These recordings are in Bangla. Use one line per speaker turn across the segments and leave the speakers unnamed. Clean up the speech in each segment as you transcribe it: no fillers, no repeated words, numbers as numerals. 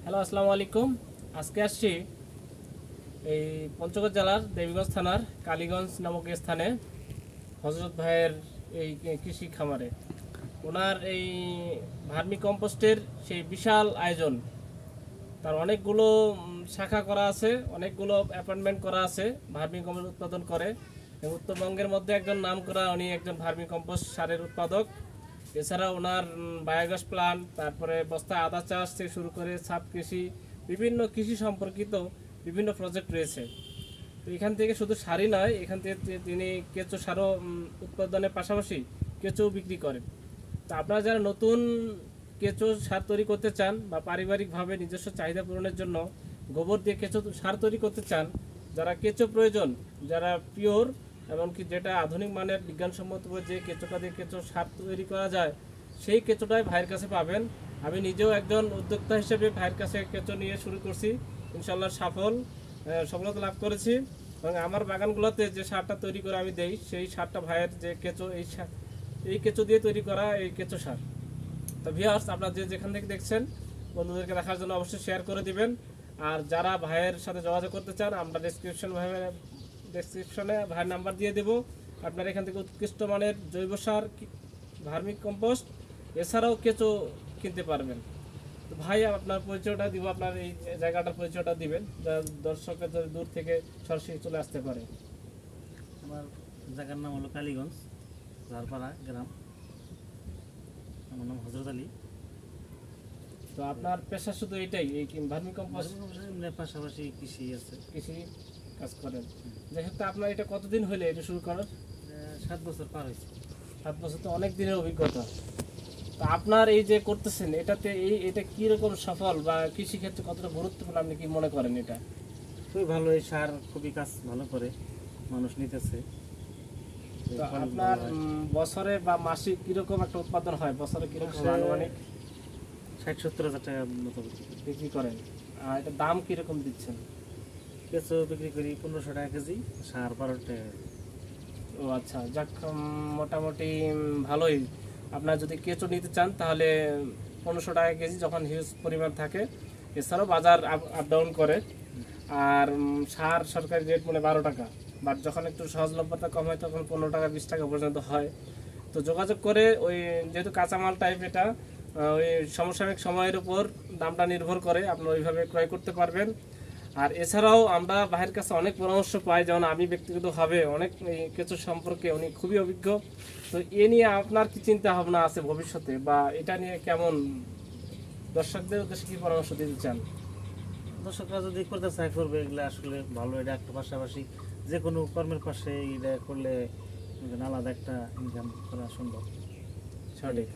হ্যালো, আসসালামু আলাইকুম। আজকে আসছি এই পঞ্চগড় জেলার দেবীগঞ্জ থানার কালীগঞ্জ নামক স্থানে হযরত ভাইয়ের এই কৃষি খামারে। ওনার এই ভার্মি কম্পোস্টের সেই বিশাল আয়োজন, তার অনেকগুলো শাখা করা আছে, অনেকগুলো অ্যাপয়েন্টমেন্ট করা আছে। ভার্মি কম্পোস্ট উৎপাদন করে এবং উত্তরবঙ্গের মধ্যে একজন নাম করা উনি একজন ভার্মি কম্পোস্ট সারের উৎপাদক। এছাড়া ওনার বায়োগ্যাস প্লান্ট, তারপরে বস্তায় আদা চাষ থেকে শুরু করে ছাদ কৃষি, বিভিন্ন কৃষি সম্পর্কিত বিভিন্ন প্রজেক্ট রয়েছে। তো এখান থেকে শুধু সারই নয়, এখান থেকে তিনি কেঁচো সারও উৎপাদনের পাশাপাশি কেঁচোও বিক্রি করেন। তো আপনারা যারা নতুন কেঁচো সার তৈরি করতে চান বা পারিবারিকভাবে নিজস্ব চাহিদা পূরণের জন্য গোবর দিয়ে কেঁচো সার তৈরি করতে চান, যারা কেঁচো প্রয়োজন, যারা পিওর এমনকি যেটা আধুনিক মানের বিজ্ঞানসম্মত যে কেঁচোটা দিয়ে কেঁচো সার তৈরি করা যায়, সেই কেঁচোটাই ভাইয়ের কাছে পাবেন। আমি নিজেও একজন উদ্যোক্তা হিসেবে ভাইয়ের কাছে কেঁচো নিয়ে শুরু করছি, ইনশাল্লাহ সফলতা লাভ করেছি। এবং আমার বাগানগুলোতে যে সারটা তৈরি করে আমি দেই, সেই সারটা ভাইয়ের যে কেঁচো, এই কেঁচো দিয়ে তৈরি করা এই কেঁচো সার। তো ভিউয়ার্স, আপনারা যে যেখান থেকে দেখছেন বন্ধুদেরকে দেখার জন্য অবশ্যই শেয়ার করে দিবেন। আর যারা ভাইয়ের সাথে যোগাযোগ করতে চান, আমরা ডেসক্রিপশনে ভাইয়ের নাম্বার দিয়ে দেব। আপনারা এখান থেকে উৎকৃষ্ট মানের জৈব সার, ভার্মিক কম্পোস্ট এছাড়াও কেঁচো কিনতে পারবেন। তো ভাই, আপনার পরিচয়টা দিব, আপনার এই জায়গাটার পরিচয়টা দিবেন, যা দর্শকের দূর থেকে সরাসরি চলে আসতে পারে।
আমার জায়গার নাম হলো কালীগঞ্জ, ঝাড়পাড়া গ্রাম। আমার নাম হজরত আলী।
তো আপনার পেশা শুধু এটাই, এই ভার্মি কম্পোস্ট?
পাশাপাশি কৃষি আছে,
কৃষি কাজ করেন। যাই হোক, আপনার এটা কতদিন হলে এটা শুরু করার?
7 বছর পার হয়েছে।
7 বছর তো অনেক দিনের অভিজ্ঞতা। তো আপনার এই যে করতেছেন, এটা কিরকম সফল বা কৃষি ক্ষেত্রে কতটা গুরুত্বপূর্ণ আপনি কি মনে করেন? এটা
খুবই ভালো, এই সার খুবই কাজ ভালো করে, মানুষ নিতেছে।
তো আপনার বছরে বা মাসিক কিরকম একটা উৎপাদন হয়? বছরে কিরকম আনুমানিক?
60-70 হাজার টাকার মতো
বিক্রি করেন। আর এটা দাম কিরকম দিচ্ছেন?
কেঁচো বিক্রি করি 1500 টাকা কেজি, সার 12 টাকা।
ও আচ্ছা, যাক, মোটামুটি ভালোই। আপনার যদি কেঁচো নিতে চান তাহলে 1500 টাকা কেজি, যখন হিউজ পরিমাণ থাকে। এছাড়াও বাজার আপ ডাউন করে। আর সার সরকারি রেট মানে 12 টাকা, বাট যখন একটু সহজলভ্যতা কম হয় তখন 15 টাকা 20 টাকা পর্যন্ত হয়। তো যোগাযোগ করে, ওই যেহেতু কাঁচামাল টাইপ, এটা ওই সমসাময়িক সময়ের উপর দামটা নির্ভর করে, আপনি ওইভাবে ক্রয় করতে পারবেন। আর এছাড়াও আমরা ভাইয়ের কাছে অনেক পরামর্শ পাই, যেমন আমি ব্যক্তিগতভাবে অনেক এই কেঁচো সম্পর্কে, উনি খুবই অভিজ্ঞ। তো এ নিয়ে আপনার কি চিন্তা ভাবনা আছে ভবিষ্যতে, বা এটা নিয়ে কেমন, দর্শকদের উদ্দেশ্যে কি পরামর্শ দিতে চান?
দর্শকরা যদি করতে চায় করবে, এগুলো আসলে ভালো। এটা একটা পাশাপাশি যে কোনো কর্মের পাশে এটা করলে আলাদা একটা ইনকাম করা সম্ভব।
সঠিক,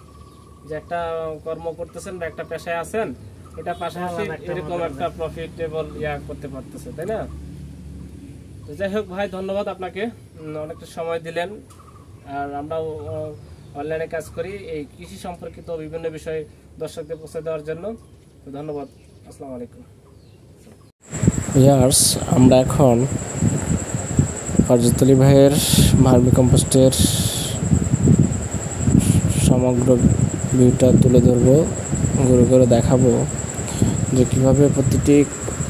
যে একটা কর্ম করতেছেন বা একটা পেশায় আছেন, এটা পাশাপাশি এরকম একটা প্রফিটেবল করতে পারতেছে, তাই না? তো যাই হোক ভাই, ধন্যবাদ আপনাকে, অনেকটা সময় দিলেন। আর আমরাও অনলাইনে কাজ করি এই কৃষি সম্পর্কিত বিভিন্ন বিষয় দর্শকদের পৌঁছে দেওয়ার জন্য। তো ধন্যবাদ, আসসালামু আলাইকুম।
ভিউয়ার্স, আমরা এখন হযরত আলী ভাইয়ের ভার্মি কম্পোস্টের সমগ্র ভিউটা তুলে ধরবো, ঘুরে ঘুরে দেখাবো যে কীভাবে প্রতিটি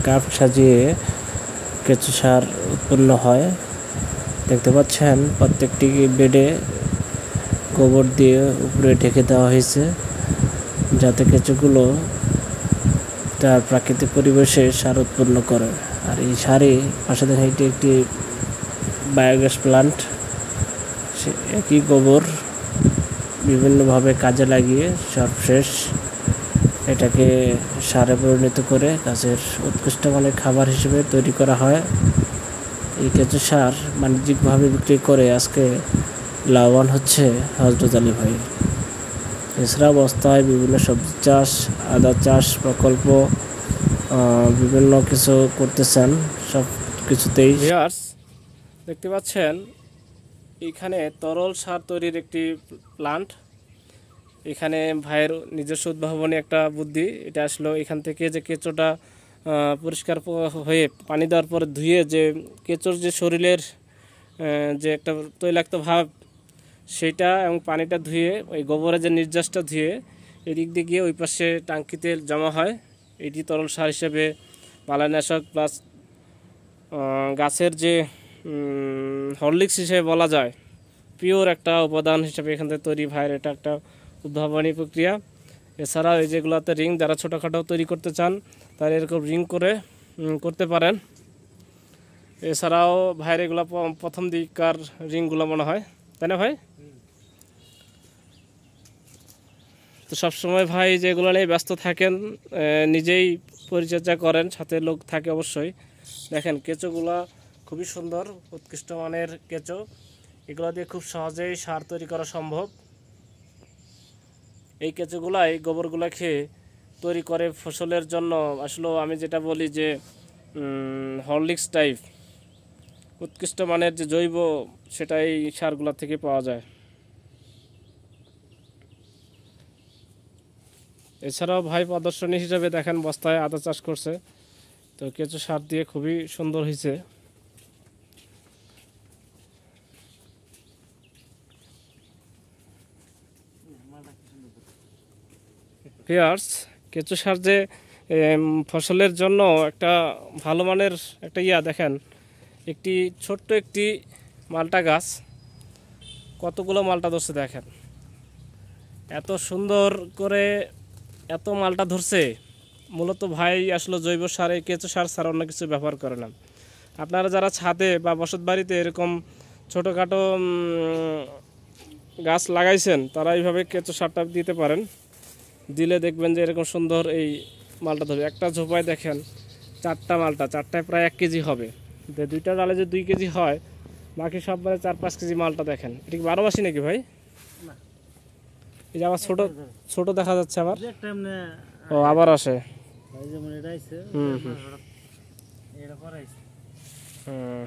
কাপ সাজিয়ে কেঁচো সার উৎপন্ন হয়। দেখতে পাচ্ছেন প্রত্যেকটি বেডে গোবর দিয়ে উপরে ঢেকে দেওয়া হয়েছে, যাতে কেঁচোগুলো তার প্রাকৃতিক পরিবেশে সার উৎপন্ন করে। আর এই সারে পাশে দেখা এটি একটি বায়োগ্যাস প্লান্ট। সে একই গোবর বিভিন্নভাবে কাজে লাগিয়ে সর্বশেষ এটাকে সারে পরিণত করে গাছের উৎকৃষ্ট মানের খাবার হিসেবে তৈরি করা হয়। এই কেঁচো সার বাণিজ্যিকভাবে বিক্রি করে আজকে লাভবান হচ্ছে হযরত আলী ভাই। এছাড়া বস্তায় বিভিন্ন সবজি চাষ, আদা চাষ প্রকল্প, বিভিন্ন কিছু করতেছেন, সব কিছুতেই।
ভিউয়ার্স, দেখতে পাচ্ছেন এখানে তরল সার তৈরির একটি প্লান্ট। এখানে ভাইয়ের নিজস্ব উদ্ভাবনী একটা বুদ্ধি, এটা আসলো এখান থেকে যে কেঁচোটা পরিষ্কার হয়ে পানি দেওয়ার পরে ধুয়ে, যে কেঁচোর যে শরীরের যে একটা তৈলাক্ত ভাব, সেটা এবং পানিটা ধুয়ে, ওই গোবরের যে নির্যাসটা ধুয়ে এদিক দিয়ে গিয়ে ওই পাশে টাঙ্কিতে জমা হয়। এটি তরল সার হিসেবে বালাইনাশক প্লাস গাছের যে হরলিক্স হিসেবে বলা যায়, পিওর একটা উপাদান হিসেবে এখান থেকে তৈরি ভাইয়ের এটা একটা উদ্ভাবনী প্রক্রিয়া। এছাড়াও এই যেগুলোতে রিং, যারা ছোটোখাটো তৈরি করতে চান তারা এরকম রিং করে করতে পারেন। এছাড়াও ভাইয়ের এগুলো প্রথম দিককার রিংগুলো মনে হয়, তাই না ভাই? তো সবসময় ভাই যেগুলো নিয়ে ব্যস্ত থাকেন, নিজেই পরিচর্যা করেন, সাথে লোক থাকে অবশ্যই। দেখেন কেঁচোগুলা খুবই সুন্দর, উৎকৃষ্ট মানের কেঁচো। এগুলো দিয়ে খুব সহজেই সার তৈরি করা সম্ভব। এই কেঁচোগুলাই গোবরগুলো খেয়ে তৈরি করে ফসলের জন্য। আসলে আমি যেটা বলি যে হরলিক্স টাইপ উৎকৃষ্ট মানের যে জৈব, সেটা এই সারগুলো থেকে পাওয়া যায়। এছাড়াও ভাই প্রদর্শনী হিসেবে দেখেন বস্তায় আদা চাষ করছে, তো কেঁচো সার দিয়ে খুবই সুন্দর হয়েছে। ভিউয়ার্স, কেঁচো সার যে ফসলের জন্য একটা ভালো মানের একটা দেখেন, একটি ছোট্ট একটি মালটা গাছ কতগুলো মালটা ধরছে দেখেন, এত সুন্দর করে এত মালটা ধরছে। মূলত ভাই আসলে জৈব সারে কেঁচো সার ছাড়া অন্য কিছু ব্যবহার করে না। আপনারা যারা ছাদে বা বসত বাড়িতে এরকম ছোটোখাটো গাছ লাগাইছেন, তারা এইভাবে কেঁচো সারটা দিতে পারেন। দিলে দেখবেন যে এরকম সুন্দর এই মালটা ধরবে। একটা ঝোপায় দেখেন 4টা মালটা, 4টায় প্রায় 1 কেজি হবে। 2টা ডালে যে 2 কেজি হয়, বাকি সব মানে 4-5 কেজি মালটা দেখেন। এটা কি 12 মাসি নাকি ভাই? এই যে আবার ছোট দেখা যাচ্ছে আবার। ও আবার আসে।
এটা করাইছে।
হুম।